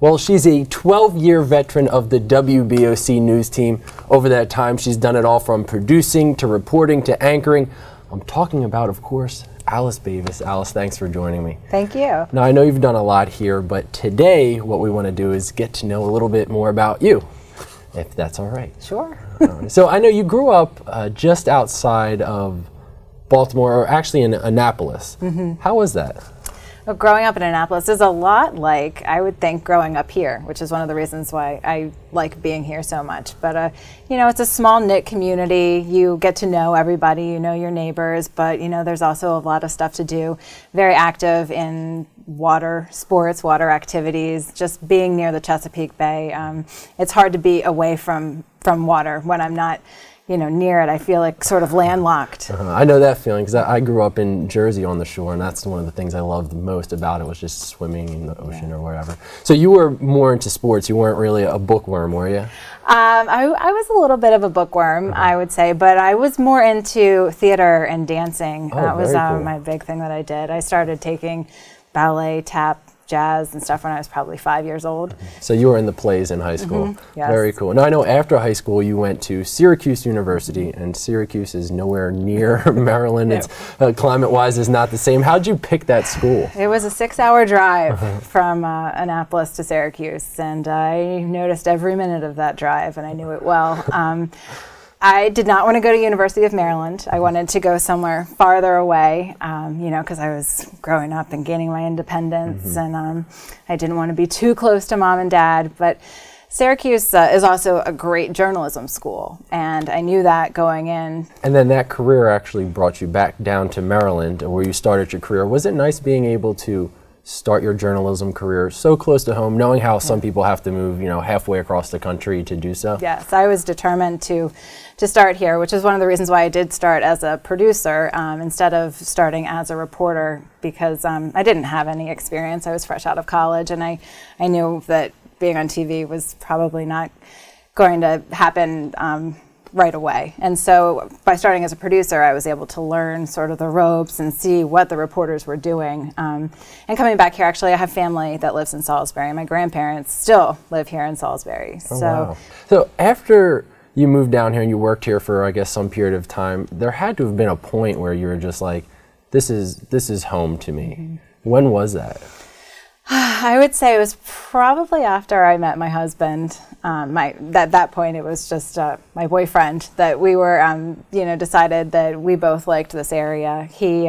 Well, she's a 12-year veteran of the WBOC news team. Over that time, she's done it all from producing to reporting to anchoring. I'm talking about, of course, Alice Bavis. Alice, thanks for joining me. Thank you. Now, I know you've done a lot here, but today what we want to do is get to know a little bit more about you, if that's all right. Sure. So I know you grew up just outside of Baltimore, or actually in Annapolis. How was that? Well, growing up in Annapolis is a lot like, I would think, growing up here, which is one of the reasons why I like being here so much. But, you know, it's a small knit community. You get to know everybody, you know your neighbors, but, you know, there's also a lot of stuff to do. Very active in water sports, water activities, just being near the Chesapeake Bay. It's hard to be away from water when I'm not, you know, near it. I feel like sort of landlocked. I know that feeling because I grew up in Jersey on the shore, and that's one of the things I loved most about it was just swimming in the ocean or wherever. So you were more into sports. You weren't really a bookworm, were you? I was a little bit of a bookworm, I would say, but I was more into theater and dancing. That was cool. My big thing that I did. I started taking ballet, tap, jazz and stuff when I was probably 5 years old. So you were in the plays in high school. Yes. Very cool. Now I know after high school you went to Syracuse University, and Syracuse is nowhere near Maryland. It's climate-wise is not the same. How'd you pick that school? It was a 6-hour drive from Annapolis to Syracuse, and I noticed every minute of that drive, and I knew it well. I did not want to go to University of Maryland. I wanted to go somewhere farther away, you know, because I was growing up and gaining my independence, and I didn't want to be too close to mom and dad. But Syracuse is also a great journalism school, and I knew that going in. And then that career actually brought you back down to Maryland, where you started your career. Was it nice being able to start your journalism career so close to home, knowing how some people have to move, you know, halfway across the country to do so? Yes, I was determined to start here, which is one of the reasons why I did start as a producer instead of starting as a reporter, because I didn't have any experience. I was fresh out of college, and I knew that being on TV was probably not going to happen right away. And so by starting as a producer, I was able to learn sort of the ropes and see what the reporters were doing. And coming back here, actually, I have family that lives in Salisbury. My grandparents still live here in Salisbury. Oh, wow. So after you moved down here and you worked here for, I guess, some period of time, there had to have been a point where you were just like, this is home to me. When was that? I would say it was probably after I met my husband. At that point, it was just my boyfriend that we were, you know, decided that we both liked this area. He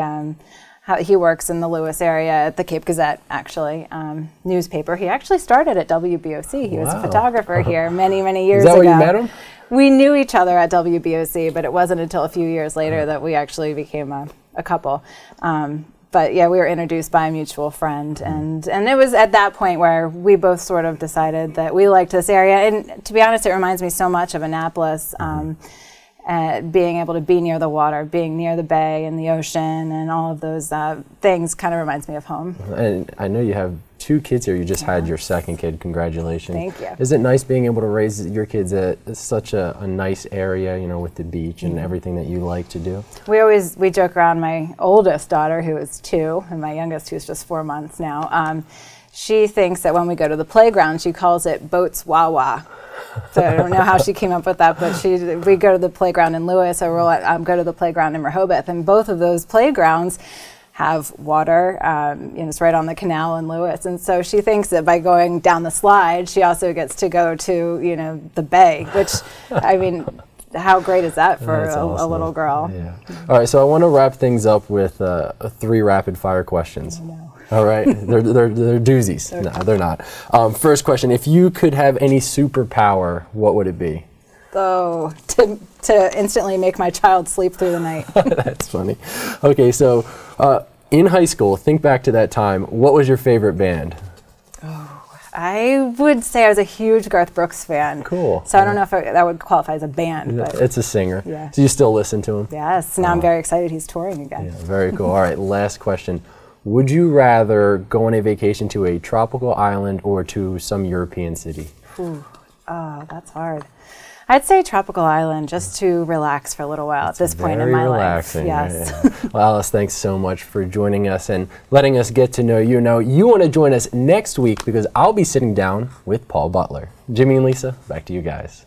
works in the Lewis area at the Cape Gazette, actually, newspaper. He actually started at WBOC. He was a photographer here many, many years ago. Is that where you met him? We knew each other at WBOC, but it wasn't until a few years later that we actually became a couple. But yeah, we were introduced by a mutual friend, and it was at that point where we both sort of decided that we liked this area. And to be honest, it reminds me so much of Annapolis, being able to be near the water, being near the bay and the ocean, and all of those things kind of reminds me of home. And I know you have 2 kids here. You just had your second kid. Congratulations. Thank you. Is it nice being able to raise your kids at such a nice area, you know, with the beach and everything that you like to do? We joke around. My oldest daughter, who is 2, and my youngest, who's just 4 months now, she thinks that when we go to the playground, she calls it Boats Wawa. So I don't know how she came up with that, but we go to the playground in Lewis, or we'll go to the playground in Rehoboth, and both of those playgrounds have water. You know, it's right on the canal in Lewis, and so she thinks that by going down the slide, she also gets to go to, you know, the bay. Which, I mean, how great is that for a little girl? Yeah. All right, so I want to wrap things up with 3 rapid-fire questions. Oh, no. All right, they're doozies. No, they're not. First question: if you could have any superpower, what would it be? Oh, to instantly make my child sleep through the night. That's funny. Okay, so in high school, think back to that time. What was your favorite band? Oh, I would say I was a huge Garth Brooks fan. Cool. So I don't know if that would qualify as a band. But it's a singer. Yeah. So you still listen to him? Yes. Now I'm very excited he's touring again. Yeah, very cool. All right, last question. Would you rather go on a vacation to a tropical island or to some European city? Ooh. Oh, that's hard. I'd say tropical island, just to relax for a little while at this point in my life. Yes. Right? Well, Alice, thanks so much for joining us and letting us get to know you. Now, you want to join us next week because I'll be sitting down with Paul Butler. Jimmy and Lisa, back to you guys.